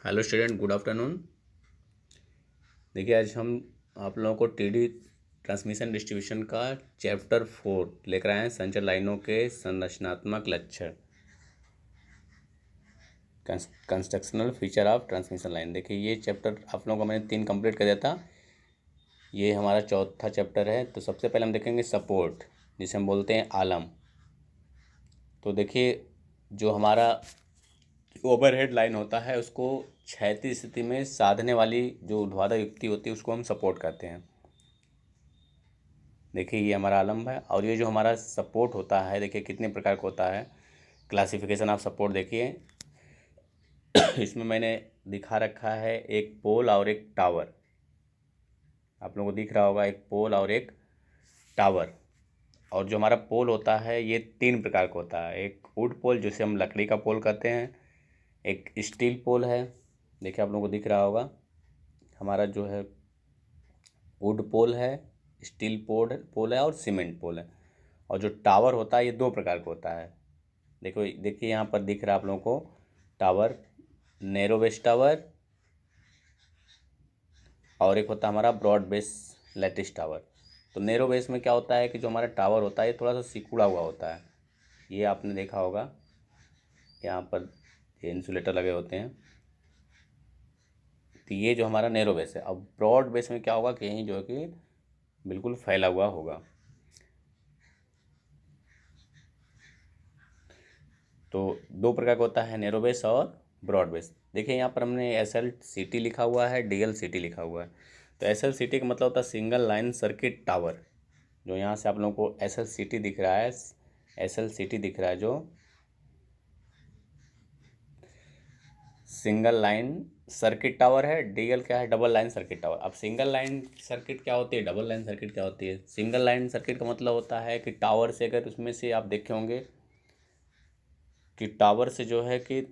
Hello student, good afternoon. देखिए, आज हम आप लोगों को टीडी ट्रांसमिशन डिस्ट्रीब्यूशन का चैप्टर 4 लेकर आए हैं। संचार लाइनों के संरचनात्मक लक्षण, constructional feature of transmission line. देखिए, ये चैप्टर आप लोगों को मैंने 3 कंप्लीट कर दिया था। ये हमारा चौथा चैप्टर है। तो सबसे पहले हम देखेंगे सपोर्ट, जिसे हम बोलते हैं आलम। तो देखिए, जो हमारा ओवरहेड लाइन होता है उसको क्षैतिज स्थिति में साधने वाली जो ऊर्ध्वाधर युक्ति होती है उसको हम सपोर्ट कहते हैं। देखिए, ये हमारा आलम्ब है। और ये जो हमारा सपोर्ट होता है, देखिए कितने प्रकार का होता है। क्लासिफिकेशन ऑफ सपोर्ट देखिए इसमें मैंने दिखा रखा है एक पोल और एक टावर। आप लोगों को दिख रहा होगा एक पोल और एक टावर। और जो हमारा पोल होता है ये 3 प्रकार का होता है। एक वुड पोल, जिसे हम लकड़ी का पोल कहते हैं। एक स्टील पोल है, देखिए आप लोगों को दिख रहा होगा। हमारा जो है वुड पोल है, स्टील पोल है और सीमेंट पोल है। और जो टावर होता है ये 2 प्रकार का होता है। देखो, देखिए यहाँ पर दिख रहा है आप लोगों को टावर, नैरो बेस टावर, और एक होता है हमारा ब्रॉड बेस लैटिस टावर। तो नैरो बेस में क्या होता है कि जो हमारा टावर होता है ये थोड़ा सा सिकुड़ा हुआ होता है। ये आपने देखा होगा, यहाँ पर ये इंसुलेटर लगे होते हैं। तो ये जो हमारा नैरो बेस है। अब ब्रॉड बेस में क्या होगा कि यहीं जो है कि बिल्कुल फैला हुआ होगा। तो 2 प्रकार का होता है, नैरो बेस और ब्रॉड बेस। देखिए यहाँ पर हमने SLCT लिखा हुआ है, DLCT लिखा हुआ है। तो SLCT का मतलब होता है सिंगल लाइन सर्किट टावर। जो यहाँ से आप लोगों को SLCT दिख रहा है, SLCT दिख रहा है जो सिंगल लाइन सर्किट टावर है। DL क्या है, डबल लाइन सर्किट टावर। अब सिंगल लाइन सर्किट क्या होती है, डबल लाइन सर्किट क्या होती है। सिंगल लाइन सर्किट का मतलब होता है कि टावर से, अगर उसमें से आप देखे होंगे कि टावर से जो है कि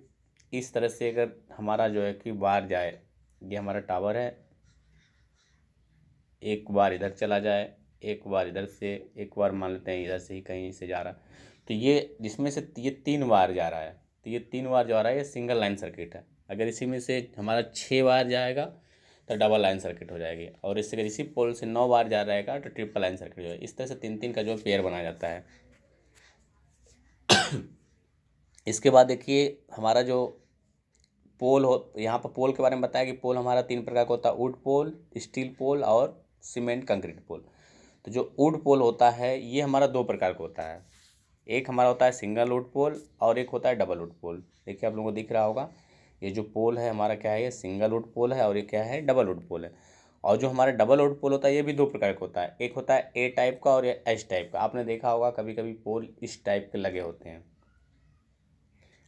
इस तरह से अगर हमारा जो है कि वायर जाए, ये हमारा टावर है, एक बार इधर चला जाए, एक बार इधर से, एक बार मान लेते हैं इधर से ही कहीं से जा रहा, तो ये जिसमें से ये 3 बार जा रहा है, तो ये 3 बार जा रहा है, ये सिंगल लाइन सर्किट है। अगर इसी में से हमारा 6 बार जाएगा तो डबल लाइन सर्किट हो जाएगी। और इससे अगर इसी पोल से 9 बार जा रहेगा तो ट्रिपल लाइन सर्किट हो जाएगी। इस तरह से 3-3 का जो पेयर बनाया जाता है। इसके बाद देखिए हमारा जो पोल हो, यहाँ पर पोल के बारे में बताया कि पोल हमारा 3 प्रकार का होता है, वुड पोल, स्टील पोल और सीमेंट कंक्रीट पोल। तो जो वुड पोल होता है ये हमारा 2 प्रकार का होता है। एक हमारा होता है सिंगल वुड पोल और एक होता है डबल वुड पोल। देखिए आप लोगों को दिख रहा होगा, ये जो पोल है हमारा क्या है, ये सिंगल वुड पोल है और ये क्या है, डबल वुड पोल है। और जो हमारा डबल वुड पोल होता है ये भी 2 प्रकार का होता है। एक होता है A टाइप का और S टाइप का। आपने देखा होगा कभी कभी पोल इस टाइप के लगे होते हैं,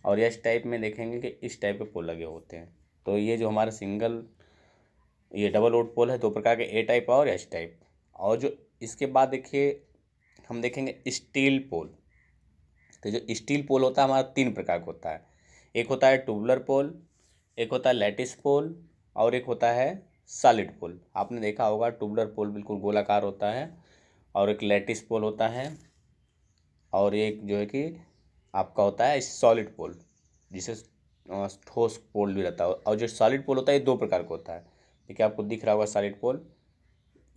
और S टाइप में देखेंगे कि इस टाइप के पोल लगे होते हैं। तो ये जो हमारा ये डबल वुड पोल है, 2 प्रकार के, A टाइप और S टाइप। और जो इसके बाद देखिए हम देखेंगे स्टील पोल। तो जो स्टील पोल होता है हमारा 3 प्रकार का होता है। एक होता है ट्यूबुलर पोल, एक होता है लैटिस पोल और एक होता है सॉलिड पोल। आपने देखा होगा ट्यूबुलर पोल बिल्कुल गोलाकार होता है, और एक लैटिस पोल होता है, और एक जो है कि आपका होता है सॉलिड पोल, जिसे ठोस पोल भी रहता है। और जो सॉलिड पोल होता है ये 2 प्रकार का होता है। देखिए आपको दिख रहा होगा सॉलिड पोल,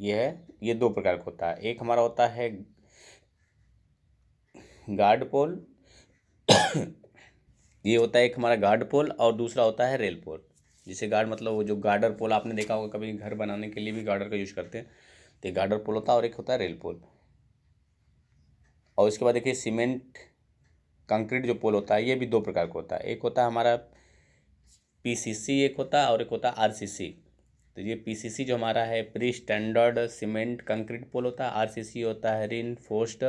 ये है, ये 2 प्रकार का होता है। एक हमारा होता है गार्ड पोल ये होता है एक हमारा गार्ड पोल, और दूसरा होता है रेल पोल। जिसे गार्ड मतलब वो जो गार्डर पोल आपने देखा होगा, कभी घर बनाने के लिए भी गार्डर का यूज करते हैं, तो ये गार्डर पोल होता है, और एक होता है रेल पोल। और इसके बाद देखिए सीमेंट कंक्रीट जो पोल होता है ये भी 2 प्रकार का होता है। एक होता है हमारा PCC, एक होता है, और एक होता है RCC। तो ये PCC जो हमारा है प्री स्टैंडर्ड सीमेंट कंक्रीट पोल होता है, RCC होता है रीइंफोर्स्ड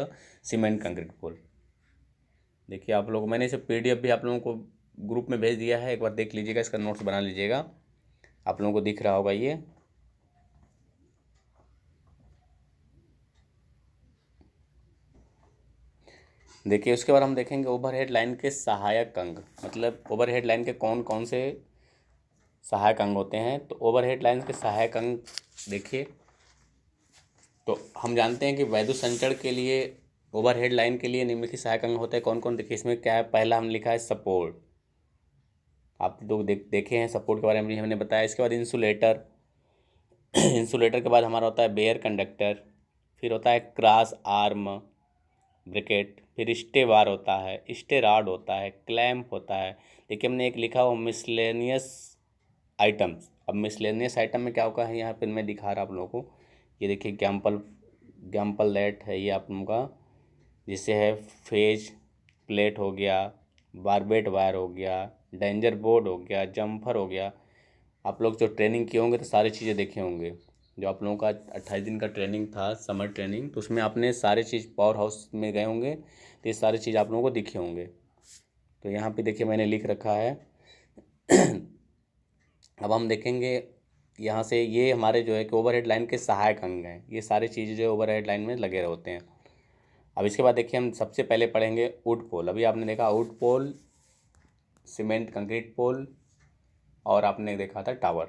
सीमेंट कंक्रीट पोल। देखिए आप लोग, मैंने इसे PDF भी आप लोगों को ग्रुप में भेज दिया है, एक बार देख लीजिएगा, इसका नोट्स बना लीजिएगा। आप लोगों को दिख रहा होगा ये। देखिए उसके बाद हम देखेंगे ओवरहेड लाइन के सहायक अंग, मतलब ओवरहेड लाइन के कौन कौन से सहायक अंग होते हैं। तो ओवरहेड लाइन के सहायक अंग देखिए, तो हम जानते हैं कि वैद्युत संचरण के लिए ओवरहेड लाइन के लिए निम्नलिखित सहायक अंग होते हैं कौन कौन। देखिए इसमें क्या है, पहला हम लिखा है सपोर्ट। आप लोग देखे हैं, सपोर्ट के बारे में भी हमने बताया। इसके बाद इंसुलेटर इंसुलेटर के बाद हमारा होता है बेयर कंडक्टर, फिर होता है क्रॉस आर्म ब्रैकेट, फिर स्टे बार होता है, स्टे रॉड होता है, क्लैंप होता है। देखिए हमने एक लिखा हो मिसलेनियस आइटम्स। अब मिसलेनियस आइटम में क्या होगा है, यहाँ पे मैं दिखा रहा आप लोगों को। ये देखिए गैम्पल लेट है ये आप लोगों का, जिससे है फेज प्लेट हो गया, बारबेट वायर हो गया, डेंजर बोर्ड हो गया, जम्फर हो गया। आप लोग जो ट्रेनिंग किए होंगे तो सारी चीज़ें देखे होंगे। जो आप लोगों का 28 दिन का ट्रेनिंग था, समर ट्रेनिंग, तो उसमें आपने सारे चीज़ पावर हाउस में गए होंगे, तो ये सारी चीज़ आप लोगों को दिखे होंगे। तो यहाँ पे देखिए मैंने लिख रखा है। अब हम देखेंगे यहाँ से, ये हमारे जो है कि ओवरहेड लाइन के सहायक अंग हैं। ये सारी चीज़ें जो ओवरहेड लाइन में लगे होते हैं। अब इसके बाद देखिए हम सबसे पहले पढ़ेंगे वुड पोल। अभी आपने देखा वुड पोल, सीमेंट कंक्रीट पोल, और आपने देखा था टावर।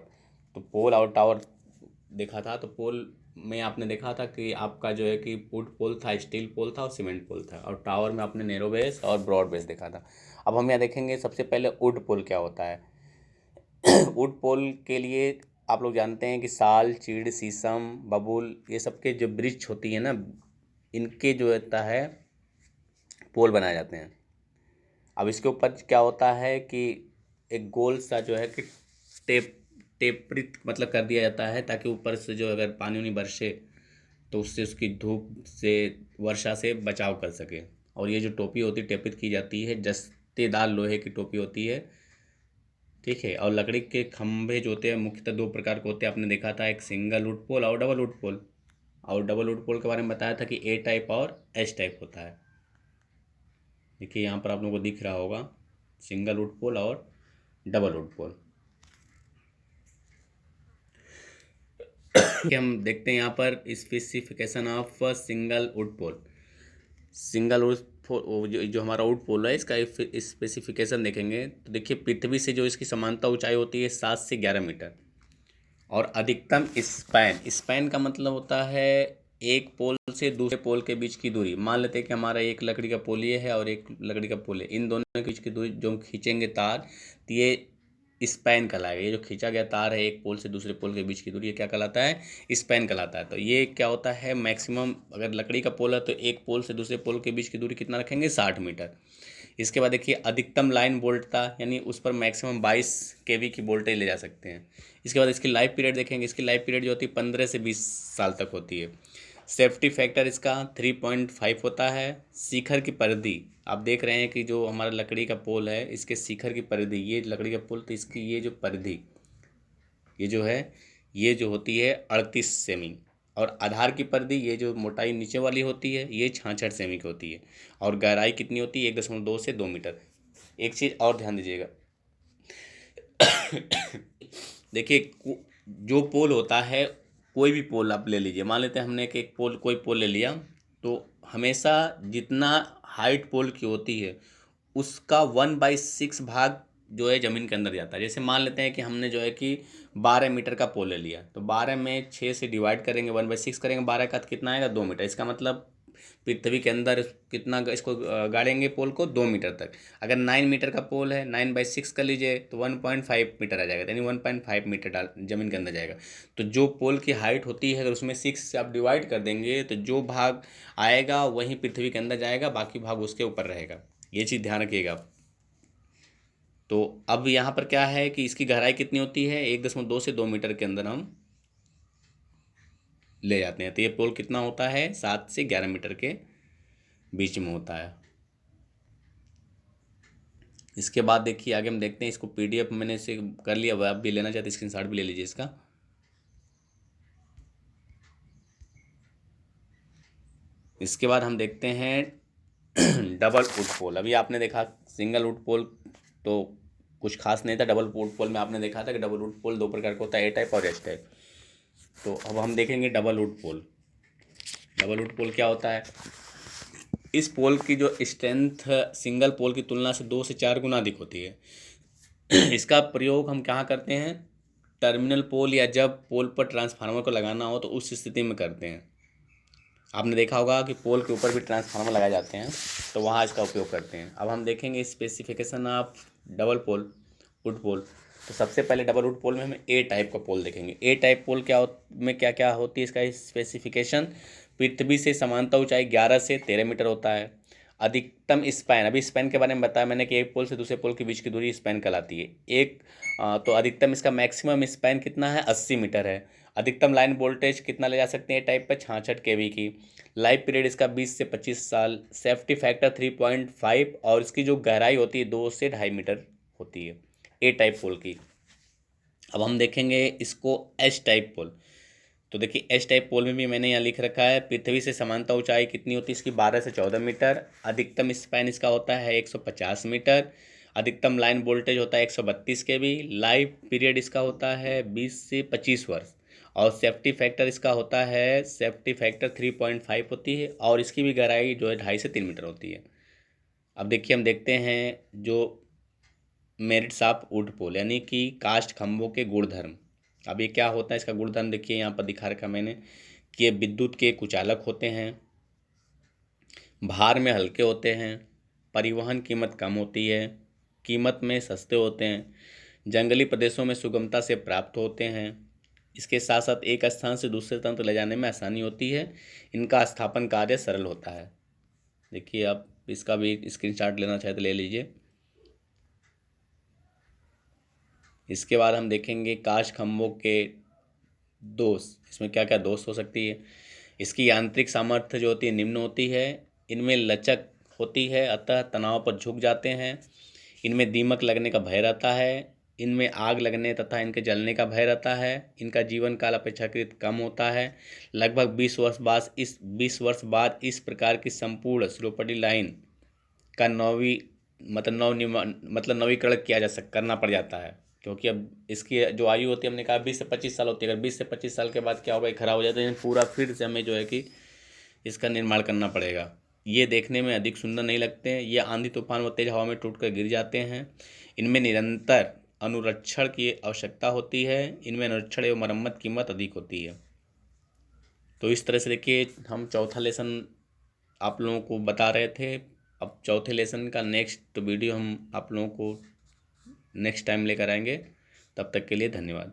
तो पोल और टावर देखा था, तो पोल में आपने देखा था कि आपका जो है कि वुड पोल था, स्टील पोल था और सीमेंट पोल था, और टावर में आपने नैरो बेस और ब्रॉड बेस देखा था। अब हम यहाँ देखेंगे सबसे पहले वुड पोल क्या होता है। वुड पोल के लिए आप लोग जानते हैं कि साल, चीड़, शीशम, बबूल, ये सब के जो वृक्ष होती है ना, इनके जो होता है पोल बनाए जाते हैं। अब इसके ऊपर क्या होता है कि एक गोल सा जो है कि टेपरित मतलब कर दिया जाता है, ताकि ऊपर से जो अगर पानी उनी बरसे तो उससे उसकी धूप से, वर्षा से बचाव कर सके। और ये जो टोपी होती है टेपित की जाती है, जस्तेदार लोहे की टोपी होती है, ठीक है। और लकड़ी के खंभे जो होते हैं मुख्यतः दो प्रकार के होते हैं, आपने देखा था, एक सिंगल वुड पोल और डबल वुड पोल। और डबल वुड पोल के बारे में बताया था कि ए टाइप और एच टाइप होता है। देखिए यहाँ पर आप लोगों को दिख रहा होगा सिंगल वुड पोल और डबल वुड पोल। हम देखते हैं यहाँ पर specification of single wood pole. Single wood जो हमारा वुड पोल है, इसका स्पेसिफिकेशन देखेंगे तो देखिए पृथ्वी से जो इसकी समानता ऊंचाई होती है 7 से 11 मीटर, और अधिकतम स्पैन का मतलब होता है एक पोल से दूसरे पोल के बीच की दूरी। मान लेते हैं कि हमारा एक लकड़ी का पोल ये है और एक लकड़ी का पोल है, इन दोनों के बीच की दूरी जो खींचेंगे तार, तो ये स्पैन कहलाएगा। ये जो खींचा गया तार है एक पोल से दूसरे पोल के बीच की दूरी, ये क्या कहलाता है, स्पैन कहलाता है। तो ये क्या होता है, मैक्सिमम अगर लकड़ी का पोल है तो एक पोल से दूसरे पोल के बीच की दूरी कितना रखेंगे, 60 मीटर। इसके बाद देखिए अधिकतम लाइन वोल्टता, यानी उस पर मैक्सिमम 22 केवी की वोल्टेज ले जा सकते हैं। इसके बाद इसकी लाइफ पीरियड देखेंगे। इसकी लाइफ पीरियड जो होती है 15 से 20 साल तक होती है। सेफ्टी फैक्टर इसका 3.5 होता है। शिखर की परिधि, आप देख रहे हैं कि जो हमारा लकड़ी का पोल है, इसके शिखर की परिधि, ये लकड़ी का पोल, तो इसकी ये जो परिधि, ये जो है, ये जो होती है 38 सेमी। और आधार की परिधि, ये जो मोटाई नीचे वाली होती है, ये 66 सेमी की होती है। और गहराई कितनी होती है, 1.2 से 2 मीटर। एक चीज़ और ध्यान दीजिएगा, देखिए जो पोल होता है, कोई भी पोल आप ले लीजिए, मान लेते हैं हमने कि एक पोल, कोई पोल ले लिया, तो हमेशा जितना हाइट पोल की होती है उसका 1/6 भाग जो है ज़मीन के अंदर जाता है। जैसे मान लेते हैं कि हमने जो है कि 12 मीटर का पोल ले लिया, तो 12 में 6 से डिवाइड करेंगे, 1/6 करेंगे, 12 का तो कितना आएगा, 2 मीटर। इसका मतलब पृथ्वी के अंदर कितना इसको गाड़ेंगे पोल को, 2 मीटर तक। अगर 9 मीटर का पोल है, 9/6 कर लीजिए तो 1.5 मीटर आ जाएगा, यानी 1.5 मीटर डाल ज़मीन के अंदर जाएगा। तो जो पोल की हाइट होती है, अगर उसमें 6 से आप डिवाइड कर देंगे तो जो भाग आएगा वहीं पृथ्वी के अंदर जाएगा, बाकी भाग उसके ऊपर रहेगा। ये चीज़ ध्यान रखिएगा। तो अब यहाँ पर क्या है कि इसकी गहराई कितनी होती है, 1.2 से 2 मीटर के अंदर हम ले जाते हैं। तो ये पोल कितना होता है, 7 से 11 मीटर के बीच में होता है। इसके बाद देखिए आगे हम देखते हैं, इसको पीडीएफ मैंने इसे कर लिया, आप भी लेना चाहते स्क्रीनशॉट भी ले लीजिए इसका। इसके बाद हम देखते हैं डबल वुड पोल। अभी आपने देखा सिंगल वुड पोल तो कुछ खास नहीं था, डबल वुड पोल में आपने देखा था कि डबल वुड पोल दो प्रकार का होता है, ए टाइप और एच टाइप। तो अब हम देखेंगे double wood pole. Double wood pole क्या होता है, इस पोल की जो स्ट्रेंथ सिंगल पोल की तुलना से 2 से 4 गुना अधिक होती है। इसका प्रयोग हम कहाँ करते हैं, टर्मिनल पोल, या जब पोल पर ट्रांसफार्मर को लगाना हो तो उस स्थिति में करते हैं। आपने देखा होगा कि पोल के ऊपर भी ट्रांसफार्मर लगाए जाते हैं, तो वहाँ इसका उपयोग करते हैं। अब हम देखेंगे specification of double pole. Wood pole. तो सबसे पहले डबल वुड पोल में हम ए टाइप का पोल देखेंगे। ए टाइप पोल में क्या क्या होती है, इसका स्पेसिफिकेशन। पृथ्वी से समानता ऊंचाई 11 से 13 मीटर होता है। अधिकतम स्पैन, अभी स्पैन के बारे में बताया मैंने कि एक पोल से दूसरे पोल के बीच की दूरी स्पैन कहलाती है। तो अधिकतम इसका मैक्सिमम स्पैन कितना है, 80 मीटर है। अधिकतम लाइन वोल्टेज कितना ले जा सकते हैं टाइप पर, 66 kV की। लाइफ पीरियड इसका 20 से 25 साल। सेफ्टी फैक्टर 3.5 और इसकी जो गहराई होती है 2 से 2.5 मीटर होती है ए टाइप पोल की। अब हम देखेंगे इसको एच टाइप पोल। तो देखिए एच टाइप पोल में भी मैंने यहाँ लिख रखा है, पृथ्वी से समानता ऊंचाई कितनी होती है इसकी, 12 से 14 मीटर। अधिकतम स्पैन इसका होता है 150 मीटर। अधिकतम लाइन वोल्टेज होता है 132 kV। लाइफ पीरियड इसका होता है 20 से 25 वर्ष। और सेफ्टी फैक्टर इसका होता है, सेफ्टी फैक्टर 3.5 होती है। और इसकी भी गहराई जो है 2.5 से 3 मीटर होती है। अब देखिए हम देखते हैं जो मेरिट्स ऑफ वुड पोल, यानी कि कास्ट खंभों के गुणधर्म। अब ये क्या होता है, इसका गुणधर्म देखिए यहाँ पर दिखा रखा मैंने कि ये विद्युत के कुचालक होते हैं, भार में हल्के होते हैं, परिवहन कीमत कम होती है, कीमत में सस्ते होते हैं, जंगली प्रदेशों में सुगमता से प्राप्त होते हैं। इसके साथ साथ एक स्थान से दूसरे स्थान तक ले जाने में आसानी होती है। इनका स्थापन कार्य सरल होता है। देखिए आप इसका भी स्क्रीनशॉट लेना चाहे तो ले लीजिए। इसके बाद हम देखेंगे काष्ठ खंभों के दोष, इसमें क्या क्या दोष हो सकती है। इसकी यांत्रिक सामर्थ्य जो होती है निम्न होती है। इनमें लचक होती है, अतः तनाव पर झुक जाते हैं। इनमें दीमक लगने का भय रहता है। इनमें आग लगने तथा इनके जलने का भय रहता है। इनका जीवन काल अपेक्षाकृत कम होता है। लगभग 20 वर्ष बाद इस प्रकार की संपूर्ण सिरोपटी लाइन का नवीकरण करना पड़ जाता है, क्योंकि अब इसकी जो आयु होती है हमने कहा 20 से 25 साल होती है। अगर 20 से 25 साल के बाद क्या होगा, खराब हो जाता है, पूरा फिर से हमें जो है कि इसका निर्माण करना पड़ेगा। ये देखने में अधिक सुंदर नहीं लगते हैं। ये आंधी तूफान व तेज हवा में टूटकर गिर जाते हैं। इनमें निरंतर अनुरक्षण की आवश्यकता होती है। इनमें अनुरक्षण एवं मरम्मत कीमत अधिक होती है। तो इस तरह से देखिए हम चौथा लेसन आप लोगों को बता रहे थे। अब चौथे लेसन का नेक्स्ट वीडियो हम आप लोगों को नेक्स्ट टाइम लेकर आएंगे। तब तक के लिए धन्यवाद।